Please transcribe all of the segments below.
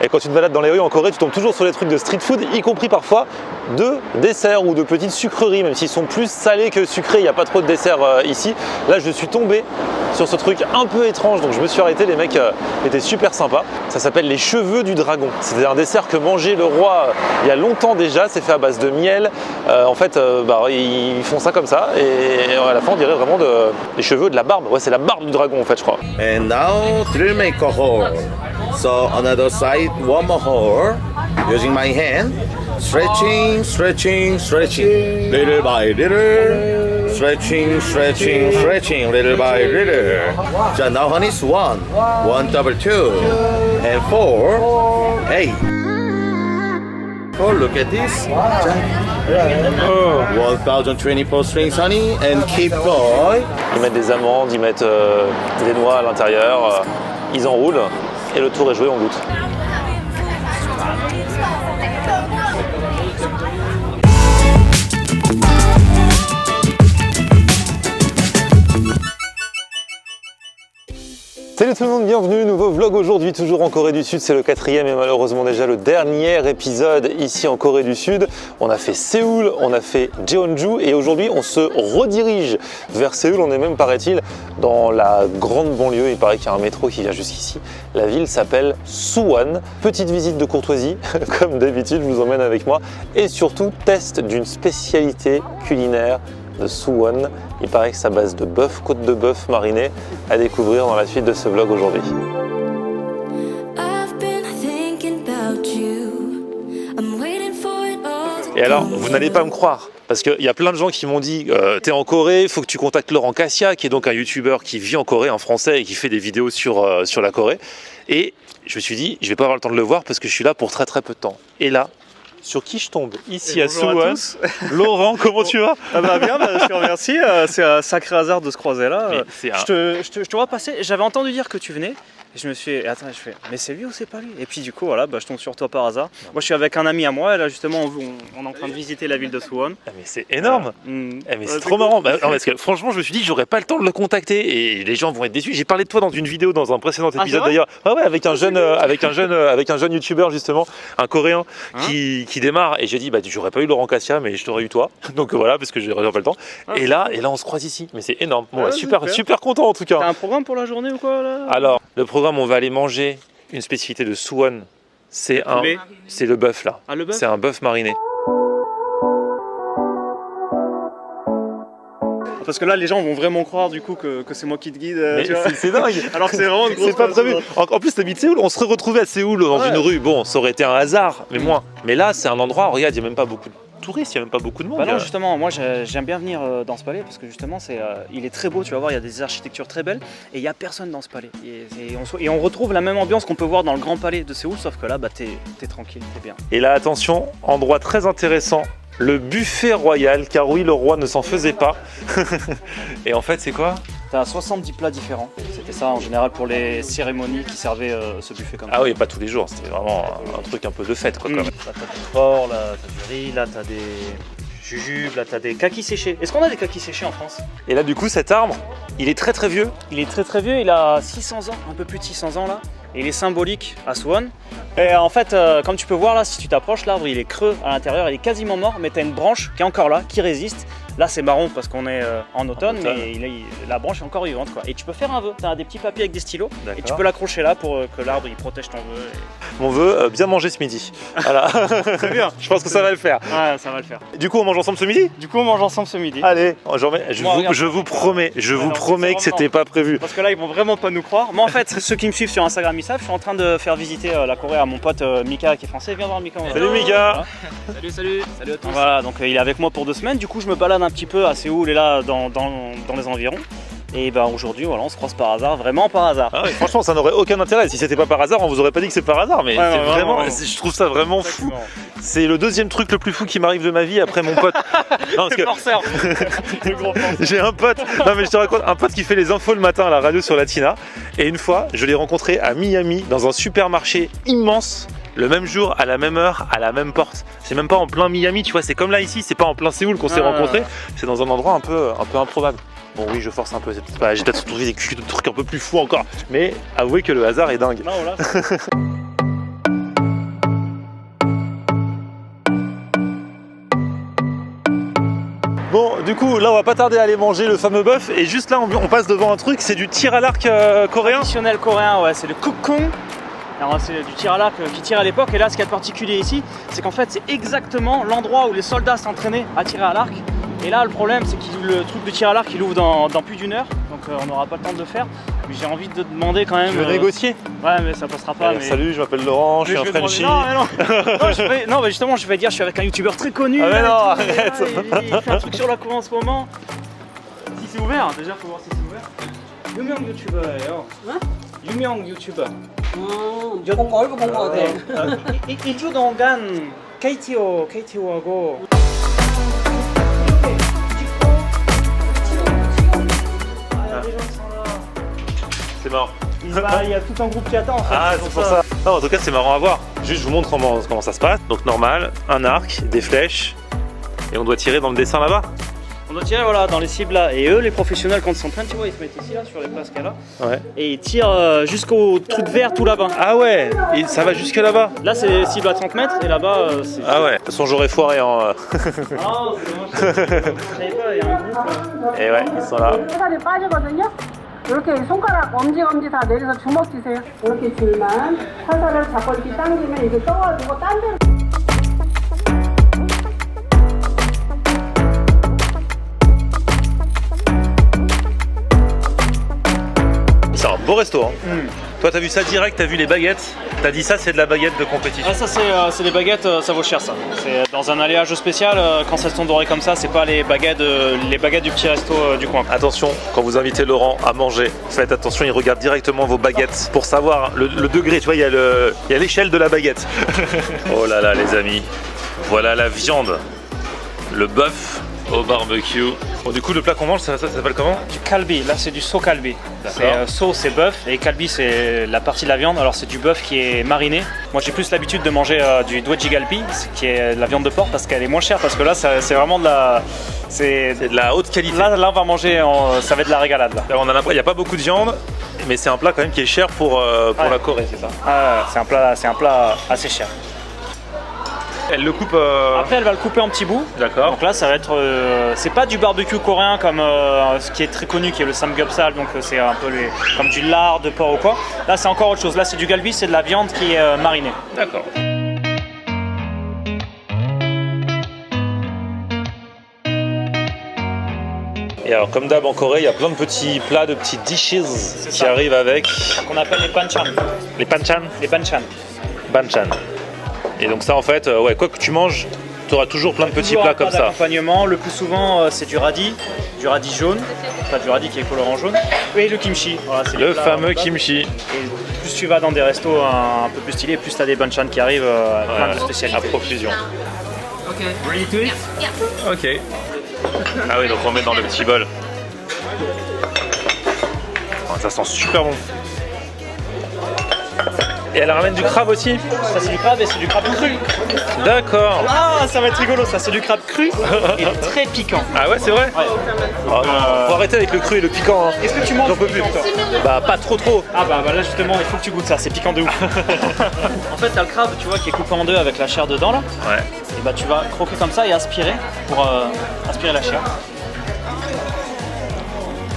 Et quand tu te balades dans les rues en Corée, tu tombes toujours sur des trucs de street food, y compris parfois de desserts ou de petites sucreries, même s'ils sont plus salés que sucrés, il n'y a pas trop de desserts ici. Là, je suis tombé sur ce truc un peu étrange, donc je me suis arrêté, les mecs étaient super sympas. Ça s'appelle les cheveux du dragon. C'était un dessert que mangeait le roi il y a longtemps déjà, c'est fait à base de miel. En fait, ils font ça comme ça, et à la fin, on dirait vraiment des cheveux, de la barbe. Ouais, c'est la barbe du dragon en fait, je crois. And now drill make a hole. So another side, one more hole. Using my hand, stretching, stretching, stretching, little by little. Stretching, stretching, stretching, little by little. So now honey is one double two, and 4, 8. Oh, look at this. 1024 strings honey, and keep going. Ils mettent des amandes, ils mettent des noix à l'intérieur, ils enroulent et le tour est joué, on goûte. Salut tout le monde, bienvenue, nouveau vlog aujourd'hui, toujours en Corée du Sud, c'est le 4e et malheureusement déjà le dernier épisode ici en Corée du Sud. On a fait Séoul, on a fait Jeonju et aujourd'hui on se redirige vers Séoul, on est même paraît-il dans la grande banlieue, il paraît qu'il y a un métro qui vient jusqu'ici. La ville s'appelle Suwon, petite visite de courtoisie, comme d'habitude je vous emmène avec moi et surtout test d'une spécialité culinaire de Suwon. Il paraît que c'est à base de bœuf, côte de bœuf marinée, à découvrir dans la suite de ce vlog aujourd'hui. Et alors, vous n'allez pas me croire, parce qu'il y a plein de gens qui m'ont dit t'es en Corée, il faut que tu contactes Laurent Cassia, qui est donc un youtubeur qui vit en Corée, un français, et qui fait des vidéos sur la Corée. Et je me suis dit, je vais pas avoir le temps de le voir parce que je suis là pour très peu de temps. Et là, sur qui je tombe ici à Suwon. Laurent, comment tu vas? Ah bah bien, je te remercie. C'est un sacré hasard de se croiser là. Je te vois passer. J'avais entendu dire que tu venais. Et je me suis dit, attends, mais c'est lui ou c'est pas lui? Et puis du coup, voilà, je tombe sur toi par hasard. Moi, je suis avec un ami à moi. Et là, justement, on est en train de visiter la ville de Suwon. Ah, mais c'est énorme. Mais c'est trop marrant. Non, parce que franchement, je me suis dit, j'aurais pas le temps de le contacter et les gens vont être déçus. J'ai parlé de toi dans une vidéo, dans un précédent épisode d'ailleurs. Ouais, avec un jeune youtubeur justement, un Coréen qui démarre. Et j'ai dit, j'aurais pas eu Laurent Cassia, mais je t'aurais eu toi. Donc voilà, parce que j'aurais pas le temps. Et là, on se croise ici. Mais c'est énorme. Bon, super content en tout cas. T'as un programme pour la journée ou quoi là? Alors, le programme, on va aller manger une spécialité de Suwon. C'est le bœuf là. Ah, le bœuf? C'est un bœuf mariné. Parce que là, les gens vont vraiment croire du coup que c'est moi qui te guide. C'est dingue. Alors que c'est vraiment une grosse. C'est pas prévu. En plus, t'habites Séoul. On se retrouvait à Séoul dans une rue. Bon, ça aurait été un hasard, mais moins. Mais là, c'est un endroit. Regarde, il y a même pas beaucoup de touristes, il n'y a même pas beaucoup de monde. Non, justement, moi j'aime bien venir dans ce palais parce que justement il est très beau, tu vas voir, il y a des architectures très belles et il n'y a personne dans ce palais. Et on retrouve la même ambiance qu'on peut voir dans le grand palais de Séoul, sauf que là, t'es tranquille, t'es bien. Et là, attention, endroit très intéressant, le buffet royal, car oui, le roi ne s'en faisait pas. Et en fait, c'est quoi? T'as 70 plats différents. C'était ça en général pour les cérémonies qui servaient ce buffet comme ça. Ah oui, pas tous les jours, c'était vraiment un truc un peu de fête quoi. Quand même. Là t'as du porc, là t'as du riz, là t'as des jujubes, là t'as des kakis séchés. Est-ce qu'on a des kakis séchés en France? Et là du coup cet arbre, il est très vieux. Il est très vieux, il a 600 ans, un peu plus de 600 ans là. Et il est symbolique à Suwon. Et en fait, comme tu peux voir là, si tu t'approches, l'arbre il est creux à l'intérieur, il est quasiment mort, mais t'as une branche qui est encore là, qui résiste. Là c'est marron parce qu'on est en automne, mais la branche est encore vivante quoi. Et tu peux faire un vœu, tu as des petits papiers avec des stylos et tu peux l'accrocher là pour que l'arbre il protège ton vœu. Mon vœu, bien manger ce midi. Voilà. C'est bien. Je pense que ça va le faire. Ouais, ça va le faire. Du coup on mange ensemble ce midi? Du coup on mange ensemble ce midi. Allez, je vous promets que c'était pas prévu. Parce que là ils vont vraiment pas nous croire. Moi en fait, ceux qui me suivent sur Instagram ils savent, je suis en train de faire visiter la Corée à mon pote Mika qui est français. Viens voir Mika. Salut Mika. Salut à tous. Voilà, donc il est avec moi pour 2 semaines. Du coup je me balade un petit peu à Séoul et là dans les environs. Et aujourd'hui voilà, on se croise par hasard, vraiment par hasard. Ah oui, franchement ça n'aurait aucun intérêt. Si c'était pas par hasard, on vous aurait pas dit que c'est par hasard. Mais c'est vraiment, je trouve ça vraiment fou. C'est le deuxième truc le plus fou qui m'arrive de ma vie après mon pote. Non, parce que j'ai un pote. Non mais je te raconte, un pote qui fait les infos le matin à la radio sur Latina. Et une fois, je l'ai rencontré à Miami dans un supermarché immense. Le même jour, à la même heure, à la même porte. C'est même pas en plein Miami, tu vois, c'est comme là ici, c'est pas en plein Séoul qu'on s'est rencontrés. C'est dans un endroit un peu improbable. Bon oui, je force un peu, j'ai peut-être trouvé des trucs un peu plus fous encore. Mais avouez que le hasard est dingue. Non, voilà. du coup, là, on va pas tarder à aller manger le fameux bœuf. Et juste là, on passe devant un truc, c'est du tir à l'arc coréen. Traditionnel coréen, ouais, c'est le kukung. Alors c'est du tir à l'arc qui tire à l'époque. Et là, ce qui est particulier ici, c'est qu'en fait, c'est exactement l'endroit où les soldats s'entraînaient à tirer à l'arc. Et là, le problème, c'est que le truc de tir à l'arc, il ouvre dans plus d'une heure. Donc on n'aura pas le temps de le faire. Mais j'ai envie de te demander quand même. Tu veux négocier? Ouais, mais ça passera pas. Alors, mais... Salut, je m'appelle Laurent, je suis un Frenchie. Non, mais non. Non, mais justement, je vais dire, je suis avec un youtubeur très connu. Ah, mais non, là, arrête. Il fait un truc sur la cour en ce moment. Si c'est ouvert, déjà, faut voir si c'est ouvert. 유명 유튜버예요. 유명 유튜버. 뭔가 얼굴 본 것 같아. 2주 동안 KTO하고 C'est marrant. il y a tout un groupe qui attend en fait. Ah, c'est pour ça. Non, en tout cas, c'est marrant à voir. Juste, je vous montre comment ça se passe. Donc, normal, un arc, des flèches, et on doit tirer dans le dessin là-bas. On doit tirer voilà, dans les cibles là. Et eux, les professionnels, quand ils s'entraînent, tu vois, ils se mettent ici là sur les places qu'il y a là. Ouais. Et ils tirent jusqu'au truc vert tout là-bas. Ah ouais, et ça va jusque là-bas. Là, c'est les cibles à 30 mètres et là-bas, c'est. Ah ouais, de toute façon, j'aurais foiré en. Ah, c'est dommage. Je savais pas, il y a un groupe là. Et ouais, ils sont là. 살이 빠지거든요. 이렇게 손가락 엄지 다 내려서 주먹 쥐세요. 이렇게 줄만 화살을 잡고 이렇게 당기면 이게 떠가지고 딴 데로. C'est un beau resto. Hein. Toi, t'as vu ça direct, t'as vu les baguettes. T'as dit ça, c'est de la baguette de compétition. Ah, ça c'est des baguettes, ça vaut cher ça. C'est dans un alliage spécial, quand ça se tombe doré comme ça, c'est pas les baguettes du petit resto du coin. Attention, quand vous invitez Laurent à manger, faites attention, il regarde directement vos baguettes pour savoir le degré. Tu vois, il y a l'échelle de la baguette. Oh là là, les amis, voilà la viande, le bœuf au barbecue. Bon, du coup, le plat qu'on mange, ça s'appelle comment? Du kalbi, là c'est du so kalbi. So c'est bœuf et kalbi c'est la partie de la viande. Alors c'est du bœuf qui est mariné. Moi j'ai plus l'habitude de manger du dweji galbi, qui est de la viande de porc parce qu'elle est moins chère. Parce que là c'est vraiment de la. C'est de la haute qualité. Là on va manger, ça va être de la régalade là. On a l'impression qu'il n'y a pas beaucoup de viande, mais c'est un plat quand même qui est cher pour la Corée, c'est ça? Ah, c'est un plat assez cher. Elle le coupe. Après, elle va le couper en petits bouts. D'accord. Donc là, ça va être. C'est pas du barbecue coréen comme ce qui est très connu, qui est le samgyeopsal. Donc c'est un peu comme du lard de porc ou quoi. Là, c'est encore autre chose. Là, c'est du galbi, c'est de la viande qui est marinée. D'accord. Et alors, comme d'hab en Corée, il y a plein de petits plats, de petits dishes qui ça. arrivent avec. Qu'on appelle les banchan. Les panchan. Les banchan. Banchan. Et donc ça, en fait, ouais, quoi que tu manges, tu auras toujours plein de petits plats comme ça. D'accompagnement, le plus souvent, c'est du radis jaune. Enfin, du radis qui est colorant jaune. Et le kimchi. Voilà, c'est Le les plats fameux de base. kimchi. Et plus tu vas dans des restos un peu plus stylés, plus tu as des banchan qui arrivent, plein de spécialités. À profusion. Ok. Ready to eat? Ok. Ah oui, donc on met dans le petit bol. Oh, ça sent super bon. Et elle ramène du crabe aussi? Ça c'est du crabe et c'est du crabe cru. D'accord. Ah, ça va être rigolo, ça c'est du crabe cru et très piquant. Ah ouais, c'est vrai? Ouais. Oh, faut arrêter avec le cru et le piquant. Hein. Est-ce que tu manges J'en peux plus. piquant, toi? Bah pas trop. Ah bah là justement, il faut que tu goûtes ça, c'est piquant de ouf. En fait, t'as le crabe, tu vois, qui est coupé en deux avec la chair dedans là. Ouais. Et bah tu vas croquer comme ça et aspirer pour aspirer la chair.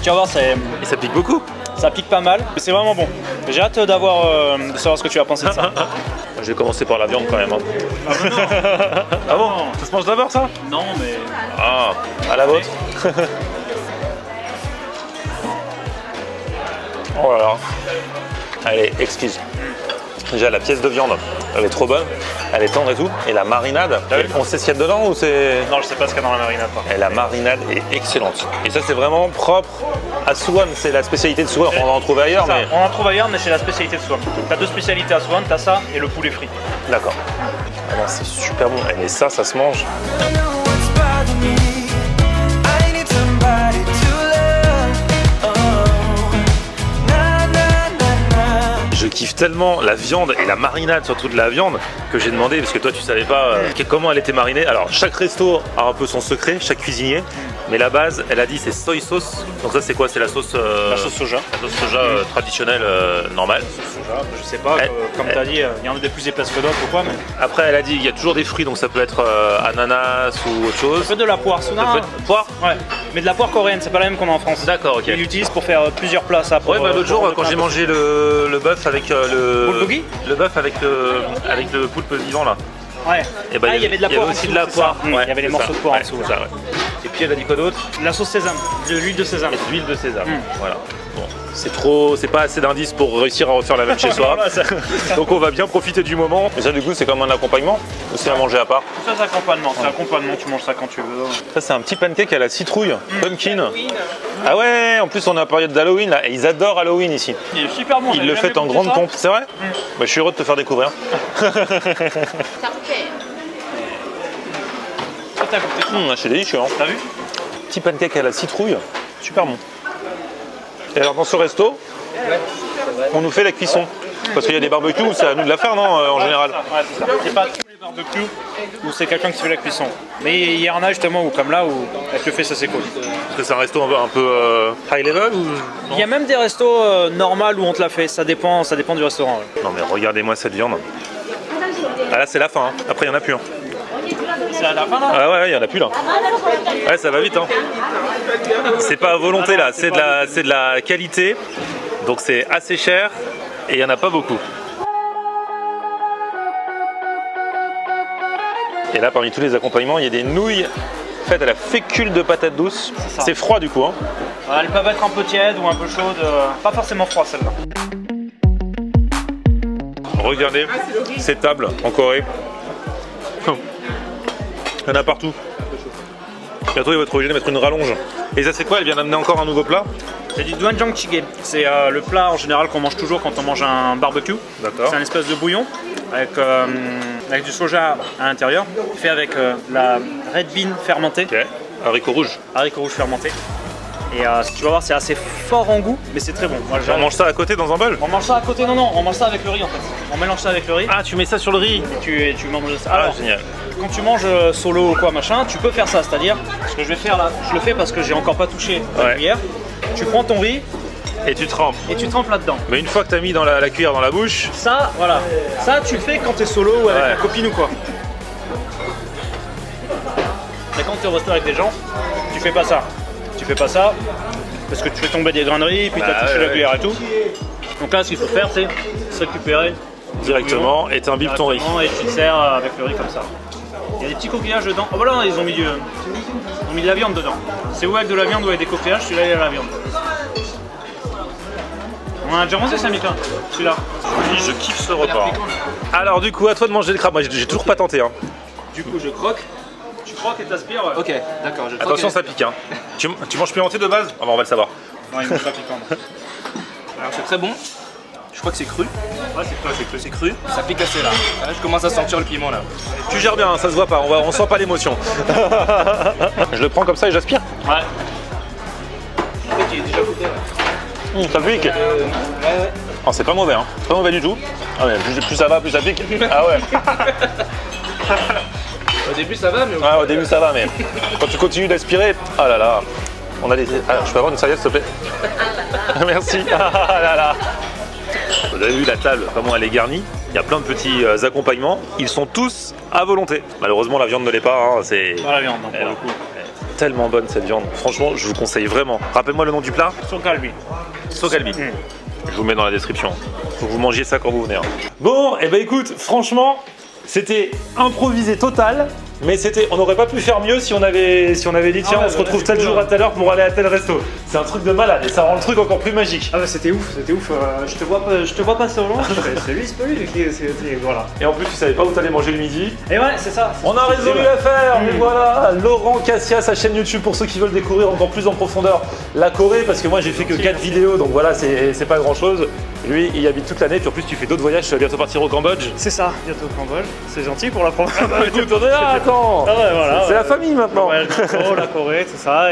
Tu vas voir, Et ça pique beaucoup. ça pique pas mal, mais c'est vraiment bon. J'ai hâte de savoir ce que tu vas penser de ça. Je vais commencer par la viande quand même. Hein. Ah bon? Ça se mange d'abord ça? Non mais... Ah, à la vôtre. Oh là là. Elle est exquise. Déjà la pièce de viande, elle est trop bonne, elle est tendre et tout. Et la marinade, on sait ce qu'il y a dedans ou c'est... Non, je sais pas ce qu'il y a dans la marinade. Et la marinade est excellente. Et ça c'est vraiment propre à Suwon, c'est la spécialité de Suwon. On en trouve ailleurs Ça, mais... on en trouve ailleurs, mais c'est la spécialité de Suwon. T'as deux spécialités à Suwon, t'as ça et le poulet frit. D'accord. Ah non, c'est super bon. Et ça se mange. Je kiffe tellement la viande et la marinade surtout de la viande que j'ai demandé, parce que toi tu savais pas comment elle était marinée. Alors chaque resto a un peu son secret, chaque cuisinier, mais la base, elle a dit c'est soy sauce. Donc ça c'est quoi? C'est la sauce soja. La sauce soja traditionnelle normale. Soja, je sais pas, comme tu as dit, il y en a des plus épaisses que d'autres ou quoi, mais... Après elle a dit il y a toujours des fruits, donc ça peut être ananas ou autre chose. Un peu de la poire, Poire? Ouais, mais de la poire coréenne, c'est pas la même qu'on a en France. D'accord, ok. Ils l'utilisent pour faire plusieurs plats, ça. Ouais, bah l'autre jour quand j'ai mangé le bœuf avec le bœuf avec le poulpe vivant là. Ouais. Et bah, il y avait de la poire. aussi de la poire. Ouais, il y avait des morceaux de poire en dessous. Ça, ouais. Et puis elle a dit quoi d'autre? La sauce sésame, de l'huile de sésame. Et de l'huile de sésame. Voilà. Bon, c'est pas assez d'indices pour réussir à refaire la même chez soi. Donc on va bien profiter du moment. Mais ça du coup c'est comme un accompagnement ou c'est à manger à part? Ça c'est accompagnement, tu manges ça quand tu veux. Ça c'est un petit pancake à la citrouille, pumpkin. Ah ouais, en plus on est en période d'Halloween là, et ils adorent Halloween ici. Il est super bon. Ils le font en grande pompe, c'est vrai? Bah, je suis heureux de te faire découvrir. C'est délicieux, hein. T'as vu? Petit pancake à la citrouille, super bon. Et alors dans ce resto, on nous fait la cuisson. Parce qu'il y a des barbecues où c'est à nous de la faire, non, en général? Ouais, c'est ça. C'est pas tous les barbecues où c'est quelqu'un qui fait la cuisson. Mais il y en a justement où, comme là, où elle te le fait, ça c'est cool. Parce que c'est un resto un peu high level ou... Il y a même des restos normaux où on te la fait, ça dépend du restaurant. Ouais. Non mais regardez-moi cette viande. Ah là c'est la fin, hein. Après il n'y en a plus. Hein. C'est à la fin là? Ah ouais, il n'y en a plus là. Ouais, ça va vite, hein. C'est pas à volonté là, c'est de la qualité. Donc c'est assez cher et il n'y en a pas beaucoup. Et là parmi tous les accompagnements, il y a des nouilles faites à la fécule de patates douces. C'est froid du coup, hein. Elles peuvent être un peu tièdes ou un peu chaudes, pas forcément froid celle-là. Regardez ces tables en Corée. Il y en a partout. Bientôt il va être obligé de mettre une rallonge. Et ça c'est quoi? Elle vient d'amener encore un nouveau plat? C'est du doenjang jjigae. C'est le plat en général qu'on mange toujours quand on mange un barbecue. D'accord. C'est un espèce de bouillon avec du soja à l'intérieur, fait avec la red bean fermentée. Ok. Haricots rouges. Haricots rouges fermentés. Et tu vas voir, c'est assez fort en goût, mais c'est très bon. Moi, On mange ça à côté dans un bol? On mange ça à côté, non, on mange ça avec le riz en fait. On mélange ça avec le riz. Ah, tu mets ça sur le riz? Et tu manges ça. Ah, Alors, génial. quand tu manges solo ou quoi machin, tu peux faire ça, c'est-à-dire, ce que je vais faire là, je le fais parce que j'ai encore pas touché la cuillère. Tu prends ton riz Et tu trempes. et tu trempes là-dedans. Mais une fois que tu as mis dans la cuillère dans la bouche, Ça, voilà. Ça, tu le fais quand t'es solo ou avec Ouais. ta copine ou quoi. Mais quand t'es au resto avec des gens, tu fais pas ça. Tu fais pas ça parce que tu fais tomber des grains de riz, puis t'as touché la cuillère et tout. Donc là, ce qu'il faut faire, c'est se récupérer directement, et t'imbibes ton riz. directement et tu te sers avec le riz comme ça. Il y a des petits coquillages dedans. Oh voilà, ils ont mis de la viande dedans. C'est ou avec de la viande ou avec des coquillages, celui-là il y a la viande. On en a déjà mangé ça, Mika, celui-là. Oui, je kiffe ce repas. Alors du coup, à toi de manger le crabe. Moi, j'ai toujours pas tenté. Hein. Du coup, je croque. Tu croques et t'aspires. Ouais. Ok, d'accord, je Attention, ça pique. Hein. Tu manges pimenté de base? Ah bah, on va le savoir. Non, il mange pas piquant. Alors c'est très bon. Je crois que c'est cru. Ouais, c'est cru, c'est cru. C'est cru. Ça pique assez là. Là, je commence à sentir le piment là. Tu gères bien, hein, ça se voit pas. On sent pas l'émotion. Je le prends comme ça et j'aspire. Ouais. En fait, j'ai déjà goûté. Ouais. Ça pique. Ouais. Oh, c'est pas mauvais, hein. Pas mauvais du tout. Ah ouais, plus ça va, plus ça pique. Ah ouais. Au début ça va, mais Ah, au début ça va, mais quand tu continues d'aspirer, ah là là. On a des. Ah, je peux avoir une serviette s'il te plaît? Merci. Ah là là. Vous avez vu la table, comment elle est garnie. Il y a plein de petits accompagnements. Ils sont tous à volonté. Malheureusement, la viande ne l'est pas. Hein. C'est Pas la viande, donc elle est tellement bonne cette viande. Franchement, je vous conseille vraiment. Rappelle-moi le nom du plat. Son calbi. Sokalbi. Je vous mets dans la description. Faut que vous mangiez ça quand vous venez. Hein. Bon, et ben écoute, franchement, c'était improvisé total. Mais on n'aurait pas pu faire mieux si on avait dit tiens, on se retrouve tel jour à telle heure pour aller à tel resto. C'est un truc de malade et ça rend le truc encore plus magique. Ah bah c'était ouf. Je te vois passer au loin. C'est lui, c'est pas lui. Voilà. Et en plus, tu savais pas où t'allais manger le midi. Et ouais, c'est ça. On a résolu l'affaire, mais voilà, Laurent Cassia, sa chaîne YouTube pour ceux qui veulent découvrir encore plus en profondeur la Corée, parce que moi j'ai fait que 4 vidéos, donc voilà, c'est pas grand chose. Lui, il habite toute l'année, puis en plus tu fais d'autres voyages, tu vas bientôt partir au Cambodge. C'est ça, bientôt au Cambodge. C'est gentil pour la promo. Écoute, on est là, attends. Ah ouais, voilà, c'est la famille maintenant. Ouais, le Japon, la Corée, tout ça.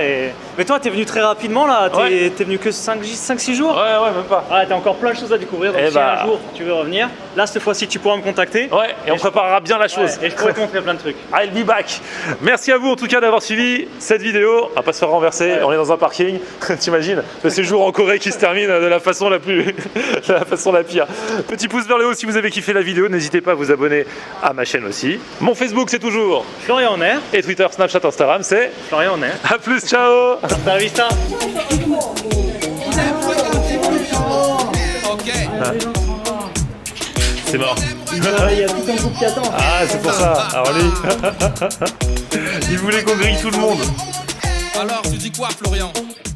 Mais toi, t'es venu très rapidement là. T'es venu que 5-6 jours. Ouais, même pas. Ah, t'as encore plein de choses à découvrir. Donc si un jour tu veux revenir, là cette fois-ci tu pourras me contacter. Ouais, et on préparera bien la chose. Ouais, et je pourrais te montrer plein de trucs. I'll be back. Merci à vous en tout cas d'avoir suivi cette vidéo. On va pas se faire renverser, on est dans un parking. T'imagines le séjour en Corée qui se termine de la façon la pire. Petit pouce vers le haut si vous avez kiffé la vidéo. N'hésitez pas à vous abonner à ma chaîne aussi. Mon Facebook c'est toujours Florian en air. et Twitter, Snapchat, Instagram c'est Florian en air. à plus, ciao. Hasta la vista. C'est mort. Il y a tout un groupe qui attend. Ah, c'est pour ça. Alors lui, il voulait qu'on grille tout le monde. Alors, tu dis quoi, Florian?